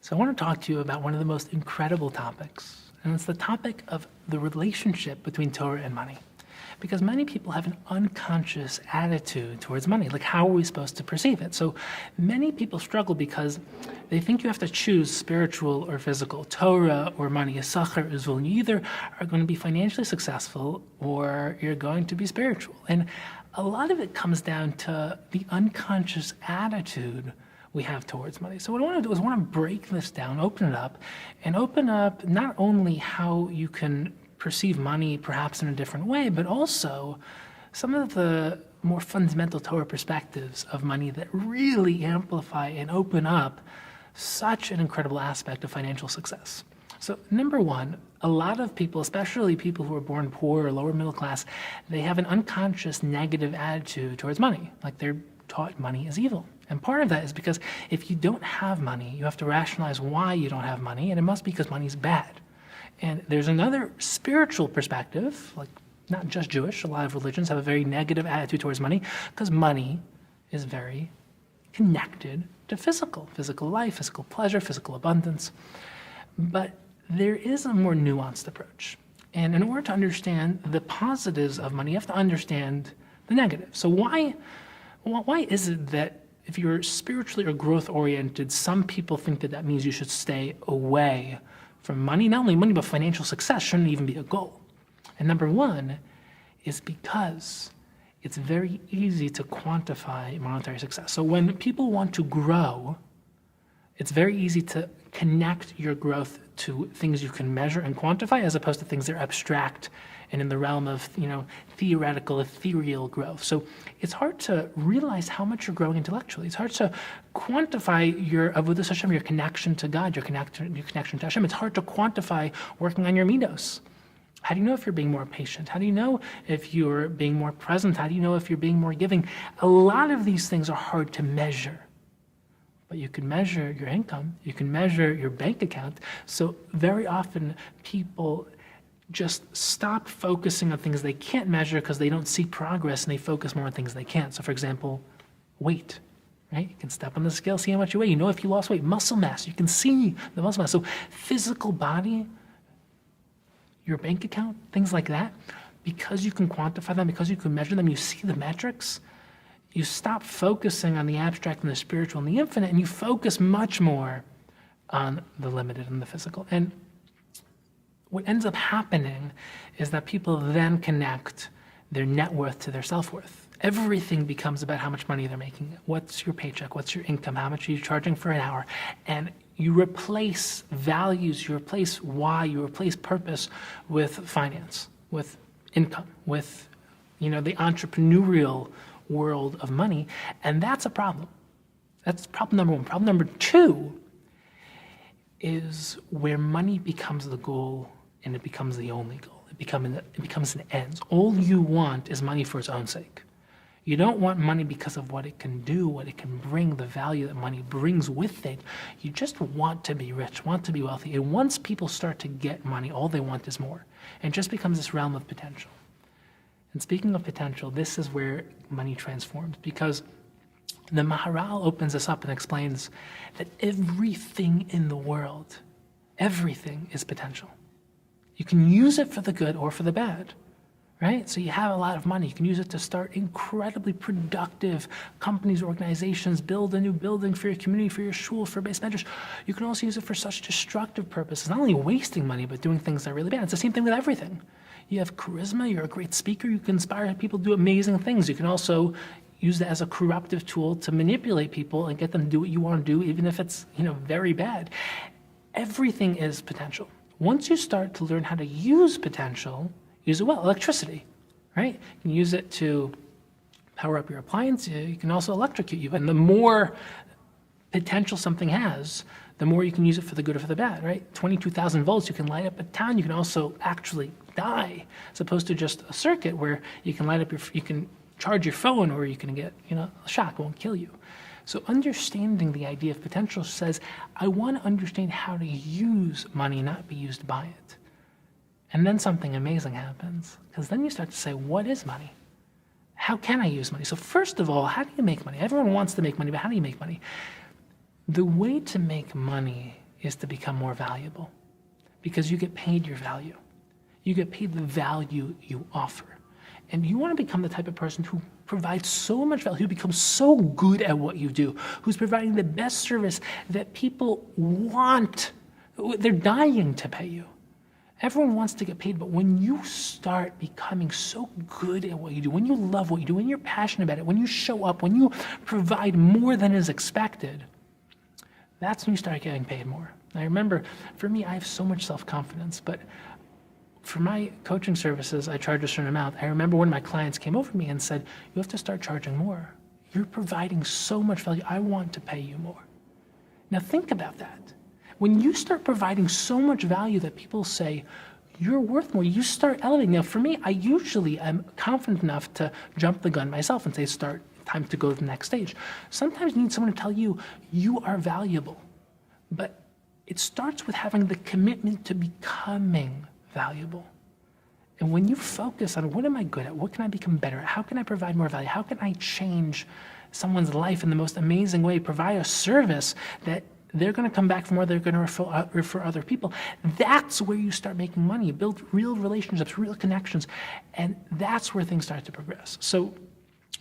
So I want to talk to you about one of the most incredible topics, and it's the topic of the relationship between Torah and money. Because many people have an unconscious attitude towards money, like how are we supposed to perceive it? So many people struggle because they think you have to choose spiritual or physical, Torah or money, Yisachar or Zul. You either are going to be financially successful or you're going to be spiritual. And a lot of it comes down to the unconscious attitude we have towards money. So what I want to do is I want to break this down, open it up, and open up not only how you can perceive money perhaps in a different way, but also some of the more fundamental Torah perspectives of money that really amplify and open up such an incredible aspect of financial success. So number one, a lot of people, especially people who are born poor or lower middle class, they have an unconscious negative attitude towards money, like they're taught money is evil. And part of that is because if you don't have money, you have to rationalize why you don't have money, and it must be because money's bad. And there's another spiritual perspective, like not just Jewish, a lot of religions have a very negative attitude towards money because money is very connected to physical life, physical pleasure, physical abundance. But there is a more nuanced approach. And in order to understand the positives of money, you have to understand the negatives. So why is it that if you're spiritually or growth-oriented, some people think that that means you should stay away from money? Not only money, but financial success shouldn't even be a goal. And number one is because it's very easy to quantify monetary success. So when people want to grow, it's very easy to connect your growth to things you can measure and quantify as opposed to things that are abstract and in the realm of, theoretical, ethereal growth. So it's hard to realize how much you're growing intellectually. It's hard to quantify your avodas Hashem, your connection to God, your connection to Hashem. It's hard to quantify working on your midos. How do you know if you're being more patient? How do you know if you're being more present? How do you know if you're being more giving? A lot of these things are hard to measure. But you can measure your income, you can measure your bank account. So very often people just stop focusing on things they can't measure because they don't see progress and they focus more on things they can't. So for example, weight, right? You can step on the scale, see how much you weigh. You know if you lost weight. Muscle mass, you can see the muscle mass. So physical body, your bank account, things like that, because you can quantify them, because you can measure them, you see the metrics, you stop focusing on the abstract and the spiritual and the infinite, and you focus much more on the limited and the physical. And what ends up happening is that people then connect their net worth to their self-worth. Everything becomes about how much money they're making. What's your paycheck? What's your income? How much are you charging for an hour? And you replace values, you replace why, you replace purpose with finance, with income, with the entrepreneurial world of money, and that's a problem. That's problem number one. Problem number two is where money becomes the goal and it becomes the only goal. It becomes an end. All you want is money for its own sake. You don't want money because of what it can do, what it can bring, the value that money brings with it. You just want to be rich, want to be wealthy. And once people start to get money, all they want is more. And it just becomes this realm of potential. And speaking of potential, this is where money transforms, because the Maharal opens this up and explains that everything in the world, everything is potential. You can use it for the good or for the bad, right? So you have a lot of money. You can use it to start incredibly productive companies, organizations, build a new building for your community, for your shul, for base measures. You can also use it for such destructive purposes, not only wasting money, but doing things that are really bad. It's the same thing with everything. You have charisma, you're a great speaker, you can inspire people to do amazing things. You can also use that as a corruptive tool to manipulate people and get them to do what you want to do, even if it's, very bad. Everything is potential. Once you start to learn how to use potential, use it well. Electricity, right? You can use it to power up your appliance. You can also electrocute you. And the more potential something has, the more you can use it for the good or for the bad, right? 22,000 volts, you can light up a town. You can also actually die, as opposed to just a circuit where you can light up you can charge your phone, or you can get, a shock. It won't kill you. So understanding the idea of potential says, I want to understand how to use money, not be used by it. And then something amazing happens, because then you start to say, what is money? How can I use money? So first of all, how do you make money? Everyone wants to make money, but how do you make money? The way to make money is to become more valuable, because you get paid your value. You get paid the value you offer. And you want to become the type of person who provides so much value, who becomes so good at what you do, who's providing the best service that people want. They're dying to pay you. Everyone wants to get paid, but when you start becoming so good at what you do, when you love what you do, when you're passionate about it, when you show up, when you provide more than is expected, that's when you start getting paid more. I remember, for me, I have so much self-confidence, but for my coaching services, I charge a certain amount. I remember one of my clients came over to me and said, you have to start charging more. You're providing so much value. I want to pay you more. Now think about that. When you start providing so much value that people say, you're worth more, you start elevating. Now for me, I usually am confident enough to jump the gun myself and say, time to go to the next stage. Sometimes you need someone to tell you, you are valuable. But it starts with having the commitment to becoming valuable. And when you focus on what am I good at, what can I become better at, how can I provide more value, how can I change someone's life in the most amazing way, provide a service that they're going to come back for more, they're going to refer other people. That's where you start making money. You build real relationships, real connections, and that's where things start to progress. So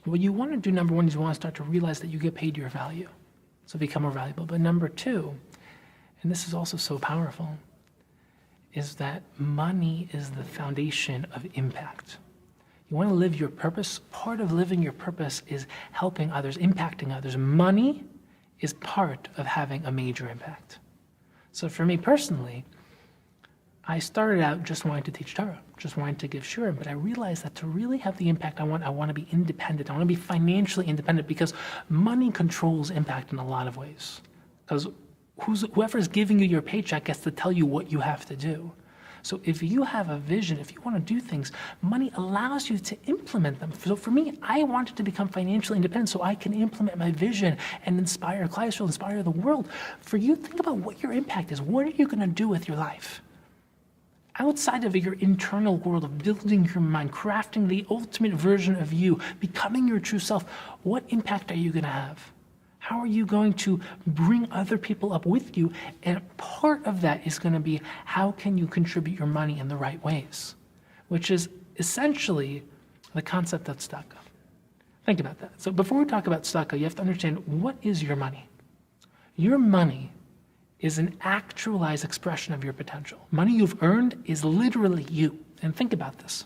what you want to do, number one, is you want to start to realize that you get paid your value, so become more valuable. But number two, and this is also so powerful, is that money is the foundation of impact. You want to live your purpose. Part of living your purpose is helping others, impacting others. Money is part of having a major impact. So for me personally, I started out just wanting to teach Torah, just wanting to give shiurim, but I realized that to really have the impact I want to be independent. I want to be financially independent, because money controls impact in a lot of ways. Because whoever's giving you your paycheck gets to tell you what you have to do. So if you have a vision, if you want to do things, money allows you to implement them. So for me, I wanted to become financially independent so I can implement my vision and inspire clients, inspire the world. For you, think about what your impact is. What are you going to do with your life? Outside of your internal world of building your mind, crafting the ultimate version of you, becoming your true self, what impact are you going to have? How are you going to bring other people up with you? And part of that is going to be, how can you contribute your money in the right ways? Which is essentially the concept of tzedakah. Think about that. So before we talk about tzedakah, you have to understand, what is your money? Your money is an actualized expression of your potential. Money you've earned is literally you. And think about this.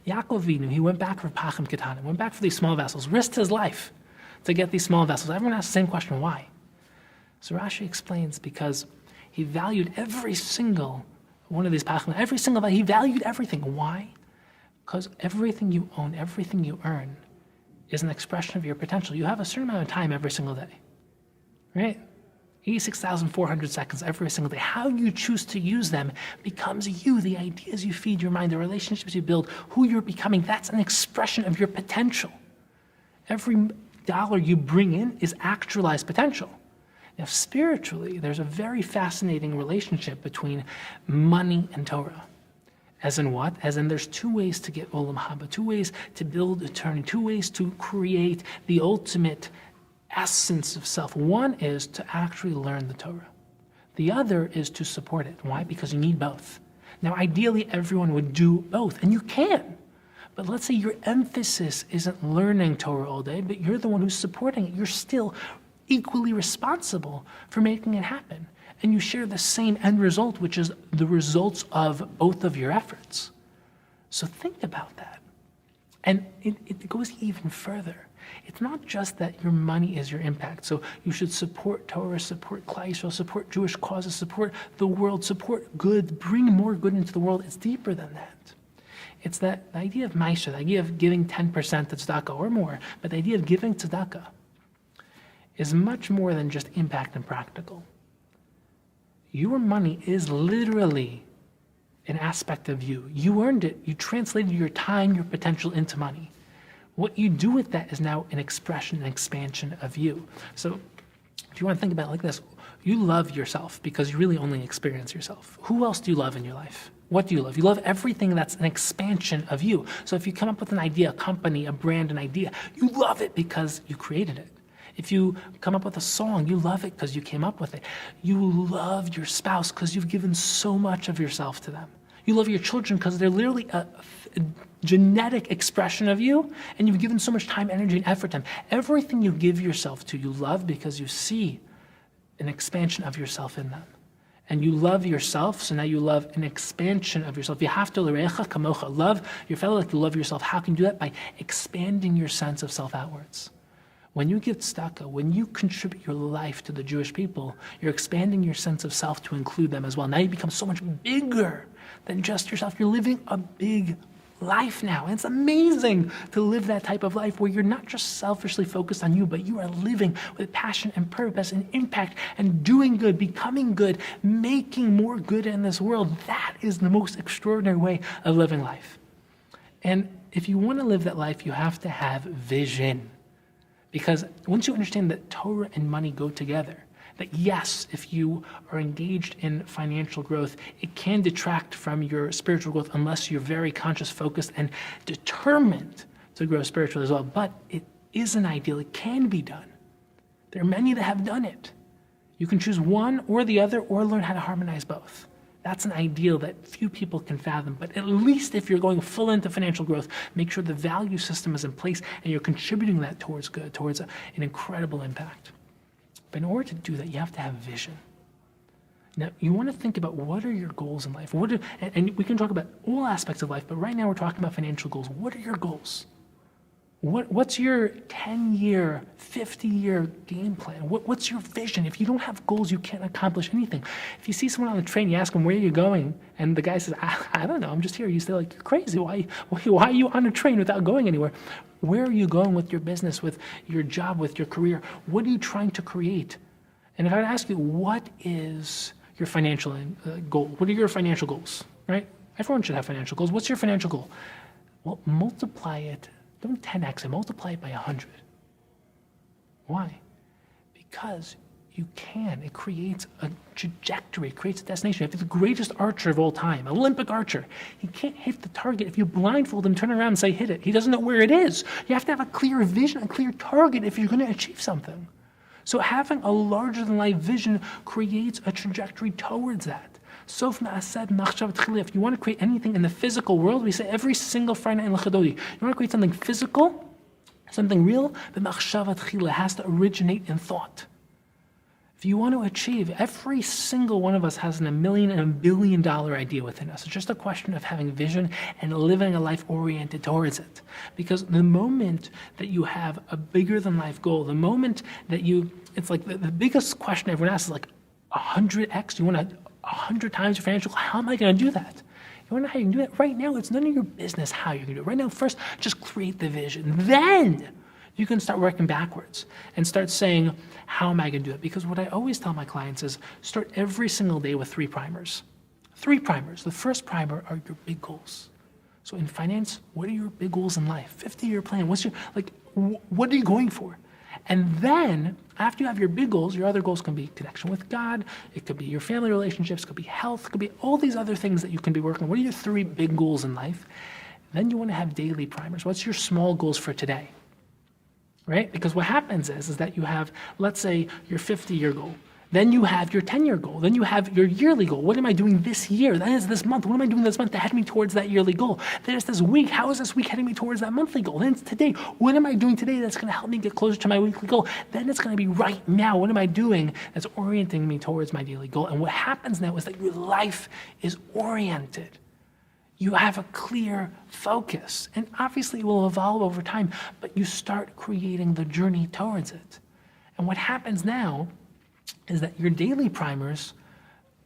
Yaakov Avinu, he went back for Pachim Ketanim, went back for these small vessels, risked his life to get these small vessels. Everyone asks the same question, why? So Rashi explains, because he valued every single one of these pachim, every single value, he valued everything. Why? Because everything you own, everything you earn is an expression of your potential. You have a certain amount of time every single day, right? 86,400 seconds every single day. How you choose to use them becomes you, the ideas you feed your mind, the relationships you build, who you're becoming. That's an expression of your potential. Every dollar you bring in is actualized potential. Now, spiritually, there's a very fascinating relationship between money and Torah. As in what? As in there's two ways to get olam haba, two ways to build eternity, two ways to create the ultimate essence of self. One is to actually learn the Torah. The other is to support it. Why? Because you need both. Now, ideally, everyone would do both, and you can. But let's say your emphasis isn't learning Torah all day, but you're the one who's supporting it. You're still equally responsible for making it happen. And you share the same end result, which is the results of both of your efforts. So think about that. And it goes even further. It's not just that your money is your impact. So you should support Torah, support Klal Yisrael, support Jewish causes, support the world, support good, bring more good into the world. It's deeper than that. It's that the idea of ma'aser, the idea of giving 10% to tzedakah or more, but the idea of giving tzedakah is much more than just impact and practical. Your money is literally an aspect of you. You earned it. You translated your time, your potential into money. What you do with that is now an expression, an expansion of you. So if you want to think about it like this, you love yourself because you really only experience yourself. Who else do you love in your life? What do you love? You love everything that's an expansion of you. So if you come up with an idea, a company, a brand, an idea, you love it because you created it. If you come up with a song, you love it because you came up with it. You love your spouse because you've given so much of yourself to them. You love your children because they're literally a genetic expression of you, and you've given so much time, energy, and effort to them. Everything you give yourself to, you love because you see an expansion of yourself in them. And you love yourself, so now you love an expansion of yourself. You have to love your fellow like you love yourself. How can you do that? By expanding your sense of self outwards. When you give tzedakah, when you contribute your life to the Jewish people, you're expanding your sense of self to include them as well. Now you become so much bigger than just yourself. You're living a big life now. And it's amazing to live that type of life where you're not just selfishly focused on you, but you are living with passion and purpose and impact and doing good, becoming good, making more good in this world. That is the most extraordinary way of living life. And if you want to live that life, you have to have vision. Because once you understand that Torah and money go together, that yes, if you are engaged in financial growth, it can detract from your spiritual growth unless you're very conscious, focused, and determined to grow spiritually as well. But it is an ideal. It can be done. There are many that have done it. You can choose one or the other or learn how to harmonize both. That's an ideal that few people can fathom. But at least if you're going full into financial growth, make sure the value system is in place and you're contributing that towards good, towards an incredible impact. But in order to do that, you have to have vision. Now, you want to think about what are your goals in life? And we can talk about all aspects of life, but right now we're talking about financial goals. What are your goals? What's your 10-year, 50-year game plan? What's your vision? If you don't have goals, you can't accomplish anything. If you see someone on the train, you ask them, where are you going? And the guy says, I don't know, I'm just here. You say, like, you're crazy. Why are you on a train without going anywhere? Where are you going with your business, with your job, with your career? What are you trying to create? And if I were to ask you, what is your financial goal? What are your financial goals, right? Everyone should have financial goals. What's your financial goal? Well, multiply it. Don't 10x it, multiply it by 100. Why? Because you can. It creates a trajectory, it creates a destination. You have the greatest archer of all time, Olympic archer. He can't hit the target if you blindfold him, turn around and say, hit it. He doesn't know where it is. You have to have a clear vision, a clear target if you're going to achieve something. So having a larger-than-life vision creates a trajectory towards that. Sof ma'aseh machshavat tchila. If you want to create anything in the physical world, we say every single Friday in L'chadodi, you want to create something physical, something real, the machshavat tchila has to originate in thought. If you want to achieve, every single one of us has $1 million and $1 billion idea within us. It's just a question of having vision and living a life oriented towards it. Because the moment that you have a bigger than life goal, the moment that it's like the biggest question everyone asks is like 100x, you want to 100 times your financial goal, how am I going to do that? You want to know how you can do that? Right now, it's none of your business how you're going to do it. Right now, first, just create the vision. Then you can start working backwards and start saying, how am I going to do it? Because what I always tell my clients is start every single day with 3 primers. 3 primers. The first primer are your big goals. So in finance, what are your big goals in life? 50-year plan. What are you going for? And then, after you have your big goals, your other goals can be connection with God, it could be your family relationships, it could be health, it could be all these other things that you can be working on. What are your 3 big goals in life? Then you want to have daily primers. What's your small goals for today? Right? Because what happens is that you have, let's say, your 50-year goal. Then you have your 10-year goal. Then you have your yearly goal. What am I doing this year? Then it's this month. What am I doing this month to head me towards that yearly goal? Then it's this week. How is this week heading me towards that monthly goal? Then it's today. What am I doing today that's going to help me get closer to my weekly goal? Then it's going to be right now. What am I doing that's orienting me towards my daily goal? And what happens now is that your life is oriented. You have a clear focus. And obviously it will evolve over time, but you start creating the journey towards it. And what happens now is that your daily primers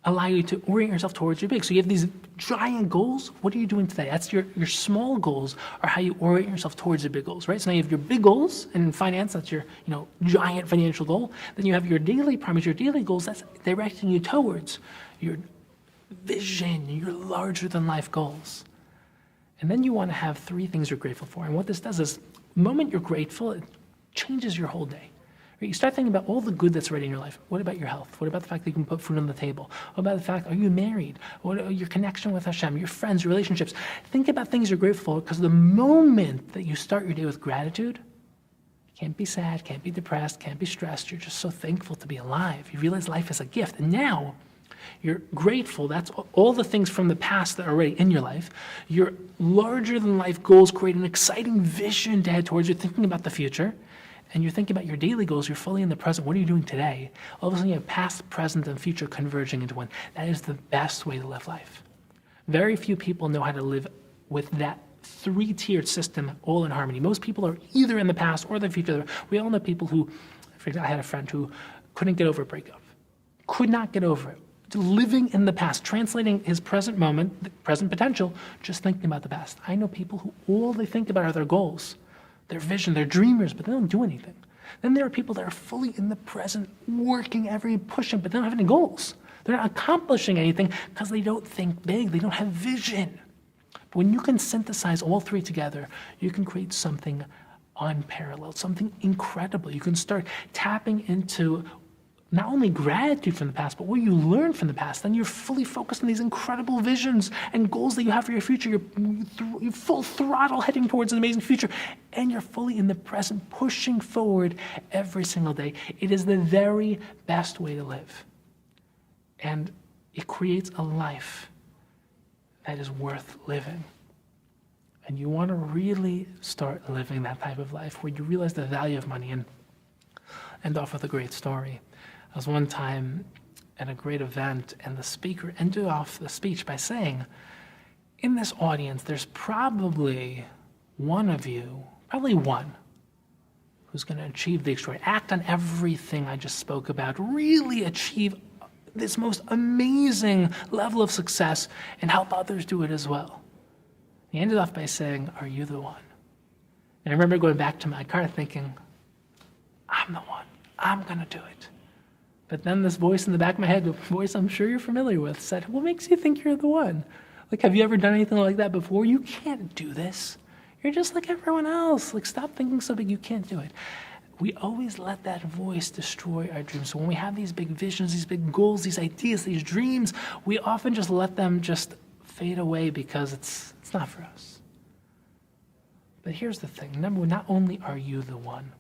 allow you to orient yourself towards your big. So you have these giant goals. What are you doing today? That's your small goals are how you orient yourself towards your big goals, right? So now you have your big goals, and in finance, that's your giant financial goal. Then you have your daily primers, your daily goals, that's directing you towards your vision, your larger than life goals. And then you want to have 3 things you're grateful for. And what this does is, the moment you're grateful, it changes your whole day. You start thinking about all the good that's already in your life. What about your health? What about the fact that you can put food on the table? What about the fact, are you married? What are your connection with Hashem, your friends, your relationships? Think about things you're grateful for, because the moment that you start your day with gratitude, Can't be sad, can't be depressed, can't be stressed. You're just so thankful to be alive. You realize life is a gift. And now you're grateful. That's all the things from the past that are already in your life. Your larger than life goals create an exciting vision to head towards. You're thinking about the future. And you're thinking about your daily goals, you're fully in the present. What are you doing today? All of a sudden you have past, present, and future converging into one. That is the best way to live life. Very few people know how to live with that three-tiered system all in harmony. Most people are either in the past or the future. We all know people who, for example, I had a friend who couldn't get over a breakup, could not get over it. Living in the past, translating his present moment, the present potential, just thinking about the past. I know people who all they think about are their goals, their vision, they're dreamers, but they don't do anything. Then there are people that are fully in the present, working pushing, but they don't have any goals. They're not accomplishing anything because they don't think big, they don't have vision. But when you can synthesize all three together, you can create something unparalleled, something incredible. You can start tapping into not only gratitude from the past, but what you learned from the past. Then you're fully focused on these incredible visions and goals that you have for your future. You're full throttle heading towards an amazing future. And you're fully in the present, pushing forward every single day. It is the very best way to live. And it creates a life that is worth living. And you want to really start living that type of life where you realize the value of money. And end off with a great story. I was one time at a great event, and the speaker ended off the speech by saying, in this audience, there's probably one of you, probably one, who's going to achieve the extraordinary, act on everything I just spoke about, really achieve this most amazing level of success and help others do it as well. He ended off by saying, are you the one? And I remember going back to my car thinking, I'm the one. I'm going to do it. But then this voice in the back of my head, a voice I'm sure you're familiar with, said, what makes you think you're the one? Like, have you ever done anything like that before? You can't do this. You're just like everyone else. Like, stop thinking so big, you can't do it. We always let that voice destroy our dreams. So when we have these big visions, these big goals, these ideas, these dreams, we often just let them just fade away because it's not for us. But here's the thing. Number one, not only are you the one,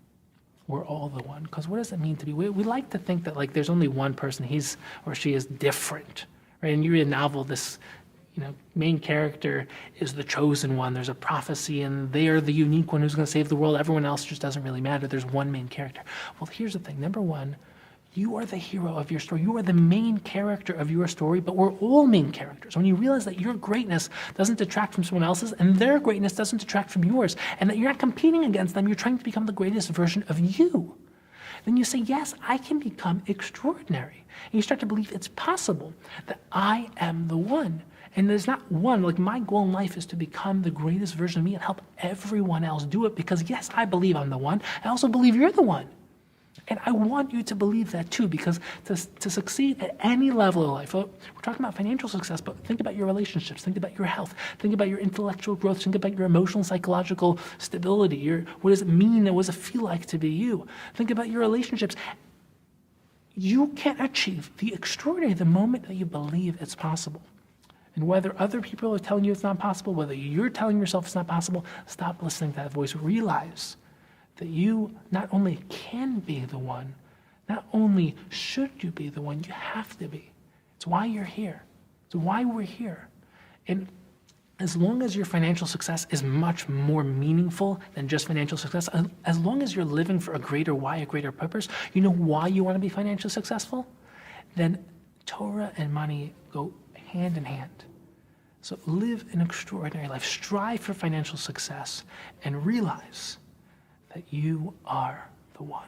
we're all the one. Because what does it mean to be? We like to think that like there's only one person, he's or she is different, right? And you read a novel, this main character is the chosen one. There's a prophecy, and they are the unique one who's going to save the world. Everyone else just doesn't really matter. There's one main character. Well, here's the thing. Number one, you are the hero of your story. You are the main character of your story, but we're all main characters. When you realize that your greatness doesn't detract from someone else's and their greatness doesn't detract from yours, and that you're not competing against them, you're trying to become the greatest version of you, then you say, yes, I can become extraordinary. And you start to believe it's possible that I am the one. And there's not one, like my goal in life is to become the greatest version of me and help everyone else do it because, yes, I believe I'm the one. I also believe you're the one. And I want you to believe that too, because to succeed at any level of life, we're talking about financial success, but think about your relationships, think about your health, think about your intellectual growth, think about your emotional, psychological stability, what does it mean and what does it feel like to be you? Think about your relationships. You can achieve the extraordinary the moment that you believe it's possible. And whether other people are telling you it's not possible, whether you're telling yourself it's not possible, stop listening to that voice. Realize that you not only can be the one, not only should you be the one, you have to be. It's why you're here. It's why we're here. And as long as your financial success is much more meaningful than just financial success, as long as you're living for a greater why, a greater purpose, you know why you want to be financially successful, then Torah and money go hand in hand. So live an extraordinary life. Strive for financial success and realize that you are the one.